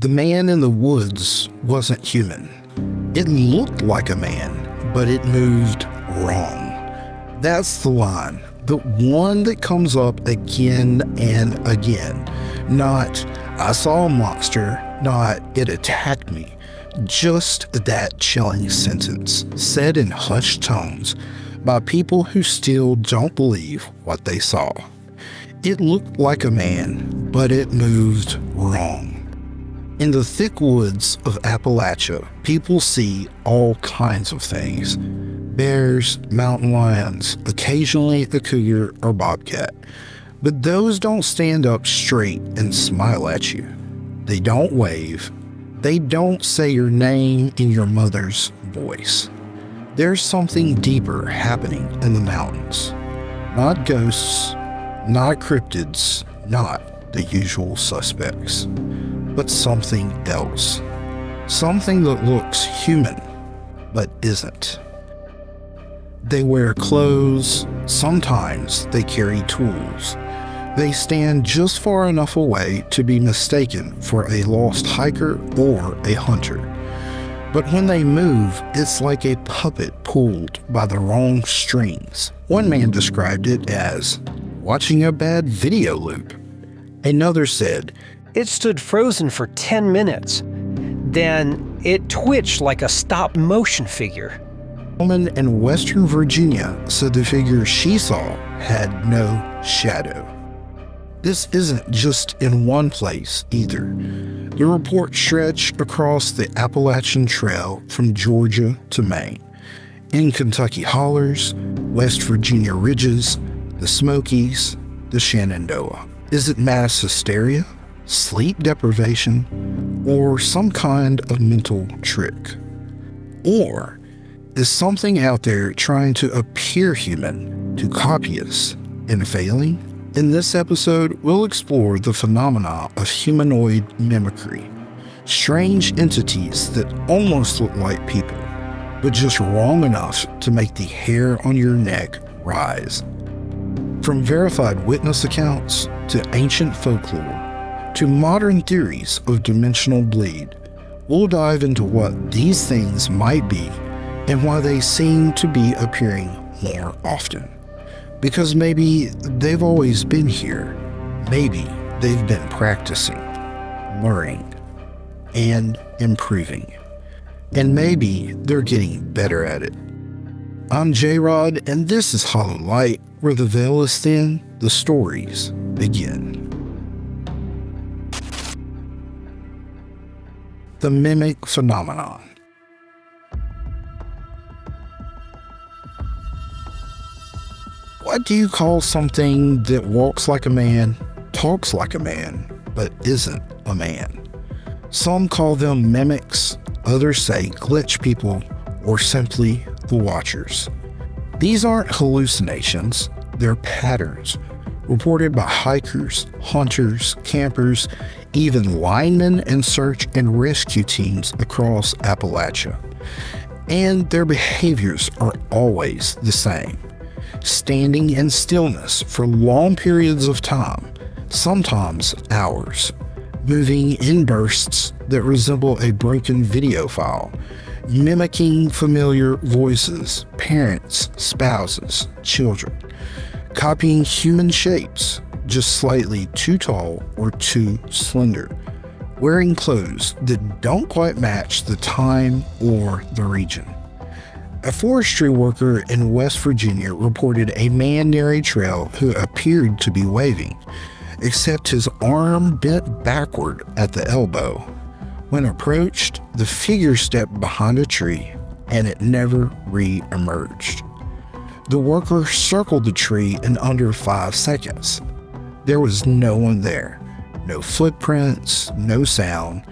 The man in the woods wasn't human. It looked like a man, but it moved wrong. That's the line, the one that comes up again and again. Not, I saw a monster, not, it attacked me. Just that chilling sentence, said in hushed tones by people who still don't believe what they saw. It looked like a man, but it moved wrong. In the thick woods of Appalachia, people see all kinds of things. Bears, mountain lions, occasionally a cougar or bobcat. But those don't stand up straight and smile at you. They don't wave. They don't say your name in your mother's voice. There's something deeper happening in the mountains. Not ghosts, not cryptids, not the usual suspects, but something else. Something that looks human, but isn't. They wear clothes, sometimes they carry tools. They stand just far enough away to be mistaken for a lost hiker or a hunter. But when they move, it's like a puppet pulled by the wrong strings. One man described it as watching a bad video loop. Another said, "It stood frozen for 10 minutes. Then it twitched like a stop-motion figure." A woman in Western Virginia said the figure she saw had no shadow. This isn't just in one place either. The reports stretch across the Appalachian Trail from Georgia to Maine, in Kentucky hollers, West Virginia ridges, the Smokies, the Shenandoah. Is it mass hysteria, sleep deprivation, or some kind of mental trick? Or is something out there trying to appear human, to copy us, and failing? In this episode, we'll explore the phenomena of humanoid mimicry, strange entities that almost look like people, but just wrong enough to make the hair on your neck rise. From verified witness accounts to ancient folklore to modern theories of dimensional bleed, we'll dive into what these things might be and why they seem to be appearing more often. Because maybe they've always been here. Maybe they've been practicing, learning, and improving. And maybe they're getting better at it. I'm J-Rod, and this is Hollow Light, where the veil is thin, the stories begin. The mimic phenomenon. What do you call something that walks like a man, talks like a man, but isn't a man? Some call them mimics, others say glitch people, or simply the Watchers. These aren't hallucinations, they're patterns, reported by hikers, hunters, campers, even linemen and search and rescue teams across Appalachia. And their behaviors are always the same. Standing in stillness for long periods of time, sometimes hours, moving in bursts that resemble a broken video file, mimicking familiar voices, parents, spouses, children, copying human shapes, just slightly too tall or too slender, wearing clothes that don't quite match the time or the region. A forestry worker in West Virginia reported a man near a trail who appeared to be waving, except his arm bent backward at the elbow. When approached, the figure stepped behind a tree and it never re-emerged. The worker circled the tree in under 5 seconds. There was no one there, no footprints, no sound,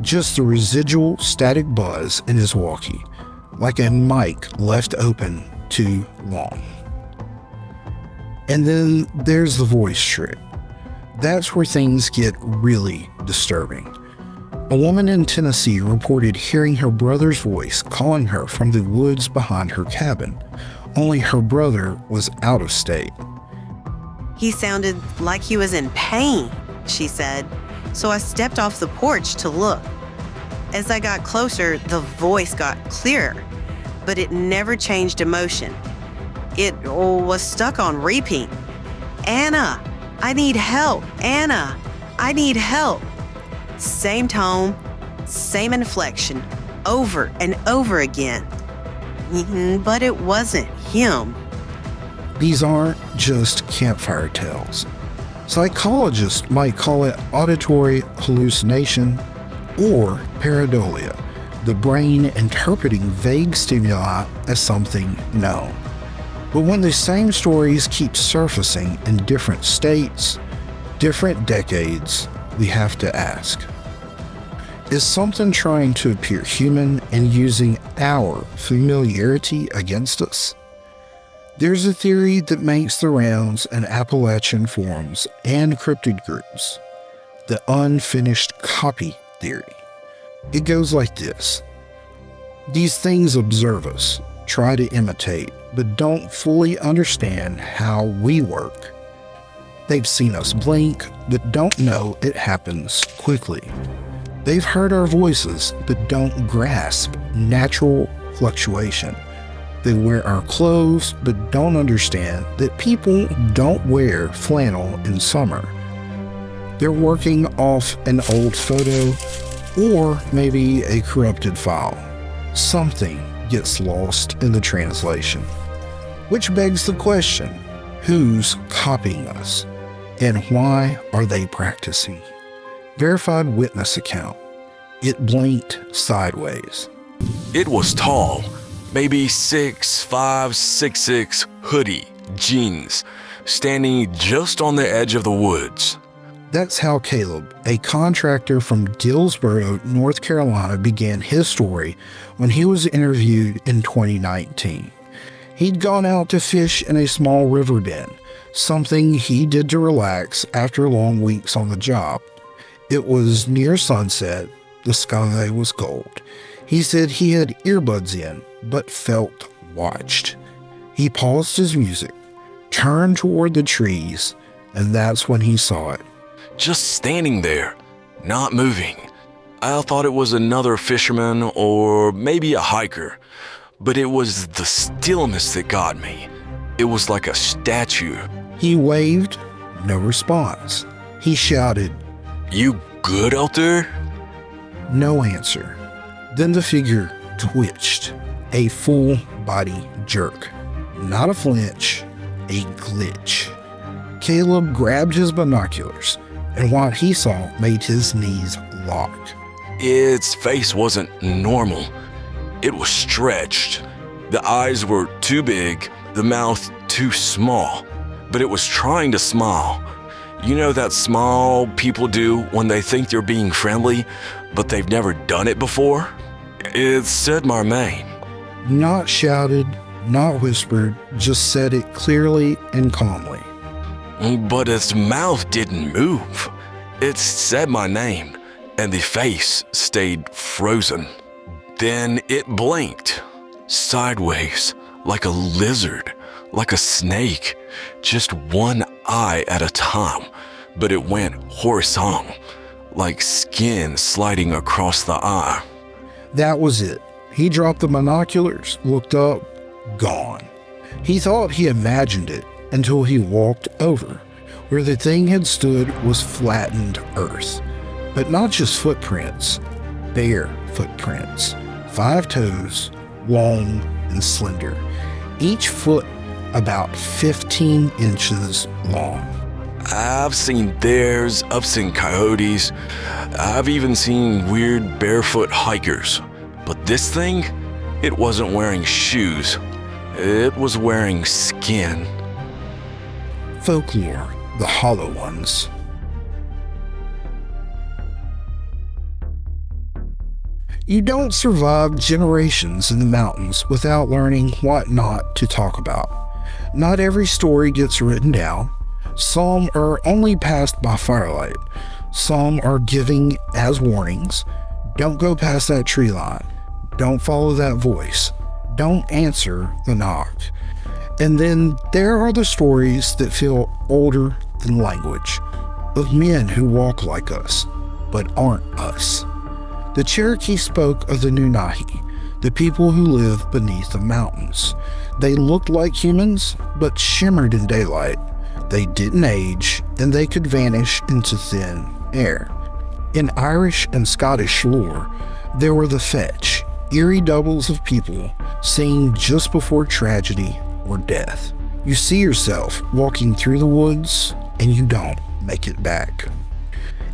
just the residual static buzz in his walkie, like a mic left open too long. And then there's the voice trick. That's where things get really disturbing. A woman in Tennessee reported hearing her brother's voice calling her from the woods behind her cabin, only her brother was out of state. "He sounded like he was in pain," she said. so I stepped off the porch to look. As I got closer, the voice got clearer, but it never changed emotion. It was stuck on repeat. Anna, I need help. Anna, I need help. Same tone, same inflection, over and over again. But it wasn't him. These aren't just campfire tales. Psychologists might call it auditory hallucination or pareidolia, the brain interpreting vague stimuli as something known. But when the same stories keep surfacing in different states, different decades, we have to ask, is something trying to appear human and using our familiarity against us? There's a theory that makes the rounds in Appalachian forums and cryptid groups, the unfinished copy theory. It goes like this. These things observe us, try to imitate, but don't fully understand how we work. They've seen us blink, but don't know it happens quickly. They've heard our voices, but don't grasp natural fluctuation. They wear our clothes, but don't understand that people don't wear flannel in summer. They're working off an old photo or maybe a corrupted file. Something gets lost in the translation. Which begs the question, who's copying us? And why are they practicing? Verified witness account. It blinked sideways. It was tall, maybe 6'5", 6'6", hoodie, jeans, standing just on the edge of the woods. That's how Caleb, a contractor from Dillsboro, North Carolina, began his story when he was interviewed in 2019. He'd gone out to fish in a small river bend, something he did to relax after long weeks on the job. It was near sunset. The sky was gold. He said he had earbuds in, but felt watched. He paused his music, turned toward the trees, and that's when he saw it. Just standing there, not moving. I thought it was another fisherman or maybe a hiker, but it was the stillness that got me. It was like a statue. He waved, no response. He shouted, "You good out there?" No answer. Then the figure twitched, a full body jerk. Not a flinch, a glitch. Caleb grabbed his binoculars, and what he saw made his knees lock. Its face wasn't normal. It was stretched. The eyes were too big, the mouth too small, but it was trying to smile. You know that smile people do when they think they're being friendly, but they've never done it before? It said my name. Not shouted, not whispered, just said it clearly and calmly. But its mouth didn't move. It said my name, and the face stayed frozen. Then it blinked, sideways, like a lizard, like a snake, just one eye at a time, but it went horizontal, like skin sliding across the eye. That was it. He dropped the binoculars, looked up, gone. He thought he imagined it until he walked over. Where the thing had stood was flattened earth, but not just footprints, bare footprints, 5 toes, long and slender, each foot about 15 inches long. I've seen bears, I've seen coyotes, I've even seen weird barefoot hikers. But this thing, it wasn't wearing shoes. It was wearing skin. Folklore, the hollow ones. You don't survive generations in the mountains without learning what not to talk about. Not every story gets written down. Some are only passed by firelight. Some are given as warnings. Don't go past that tree line. Don't follow that voice. Don't answer the knock. And then there are the stories that feel older than language, of men who walk like us, but aren't us. The Cherokee spoke of the Nunahi, the people who live beneath the mountains. They looked like humans, but shimmered in daylight. They didn't age, and they could vanish into thin air. In Irish and Scottish lore, there were the fetch, eerie doubles of people seen just before tragedy or death. You see yourself walking through the woods, and you don't make it back.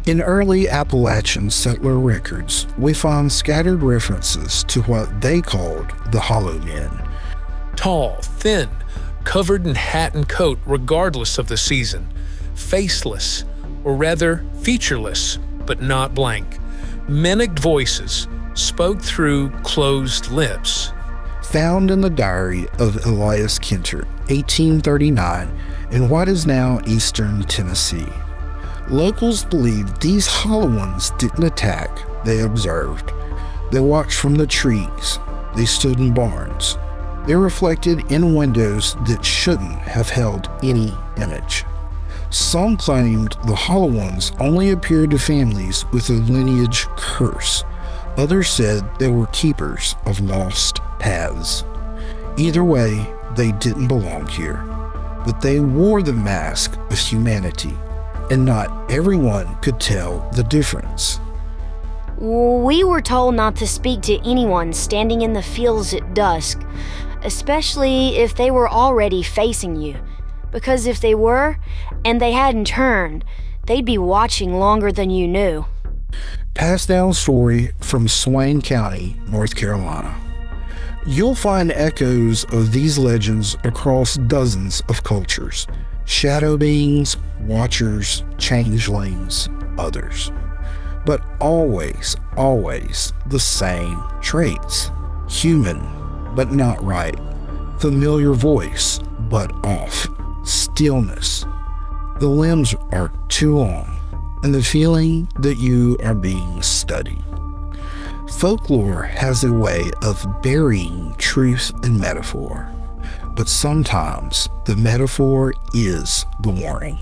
In early Appalachian settler records, we find scattered references to what they called the Hollow Men. Tall, thin, covered in hat and coat regardless of the season, faceless, or rather featureless, but not blank. Mimicked voices spoke through closed lips. Found in the diary of Elias Kenter, 1839, in what is now eastern Tennessee. Locals believed these hollow ones didn't attack, they observed. They watched from the trees. They stood in barns. They reflected in windows that shouldn't have held any image. Some claimed the hollow ones only appeared to families with a lineage curse. Others said they were keepers of lost paths. Either way, they didn't belong here. But they wore the mask of humanity, and not everyone could tell the difference. We were told not to speak to anyone standing in the fields at dusk, especially if they were already facing you. Because if they were, and they hadn't turned, they'd be watching longer than you knew. Passed down story from Swain County, North Carolina. You'll find echoes of these legends across dozens of cultures. Shadow beings, watchers, changelings, others. But always, always the same traits. Human, but not right. Familiar voice, but off. Stillness. The limbs are too long, and the feeling that you are being studied. Folklore has a way of burying truth and metaphor, but sometimes the metaphor is the warning.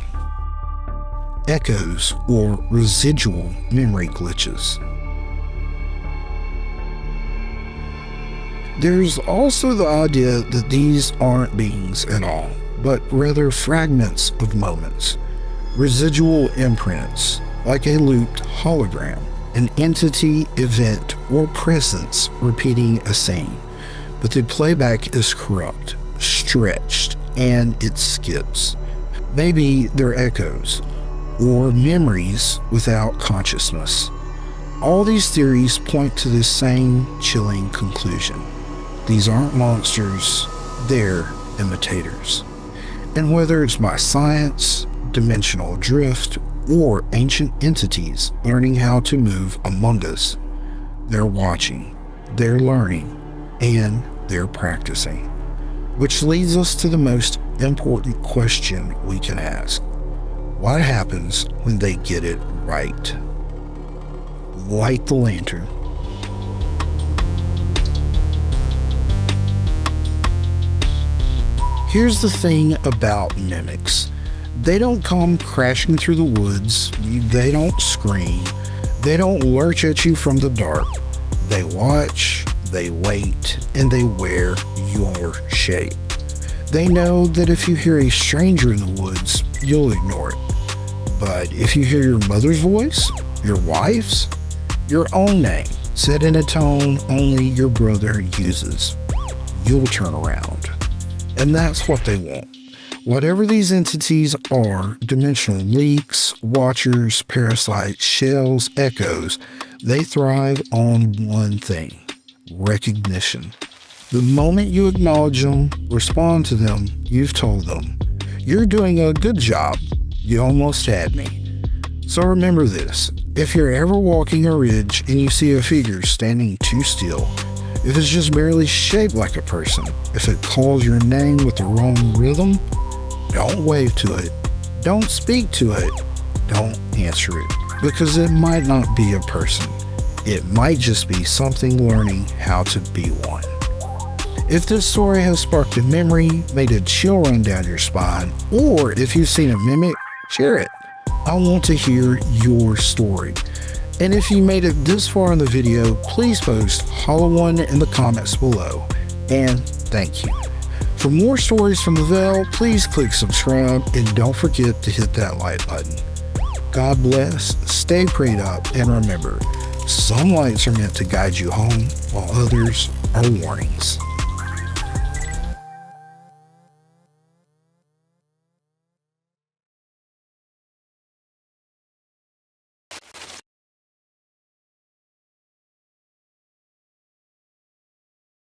Echoes or residual memory glitches. There's also the idea that these aren't beings at all, but rather fragments of moments, residual imprints, like a looped hologram, an entity, event, or presence repeating a scene. But the playback is corrupt, stretched, and it skips. Maybe they're echoes, or memories without consciousness. All these theories point to the same chilling conclusion. These aren't monsters, they're imitators. And whether it's by science, dimensional drift, or ancient entities learning how to move among us, they're watching, they're learning, and they're practicing. Which leads us to the most important question we can ask. What happens when they get it right? Light the lantern. Here's the thing about mimics. They don't come crashing through the woods. They don't scream. They don't lurch at you from the dark. They watch, they wait, and they wear your shape. They know that if you hear a stranger in the woods, you'll ignore it. But if you hear your mother's voice, your wife's, your own name, said in a tone only your brother uses, you'll turn around. And that's what they want. Whatever these entities are, dimensional leaks, watchers, parasites, shells, echoes, they thrive on one thing: recognition. The moment you acknowledge them, respond to them, you've told them, you're doing a good job. You almost had me. So remember this: if you're ever walking a ridge and you see a figure standing too still, if it's just barely shaped like a person, if it calls your name with the wrong rhythm, don't wave to it, don't speak to it, don't answer it, because it might not be a person. It might just be something learning how to be one. If this story has sparked a memory, made a chill run down your spine, or if you've seen a mimic, share it. I want to hear your story. And if you made it this far in the video, please post Hollow One in the comments below. And thank you. For more stories from the Veil, please click subscribe and don't forget to hit that like button. God bless, stay prayed up, and remember, some lights are meant to guide you home while others are warnings.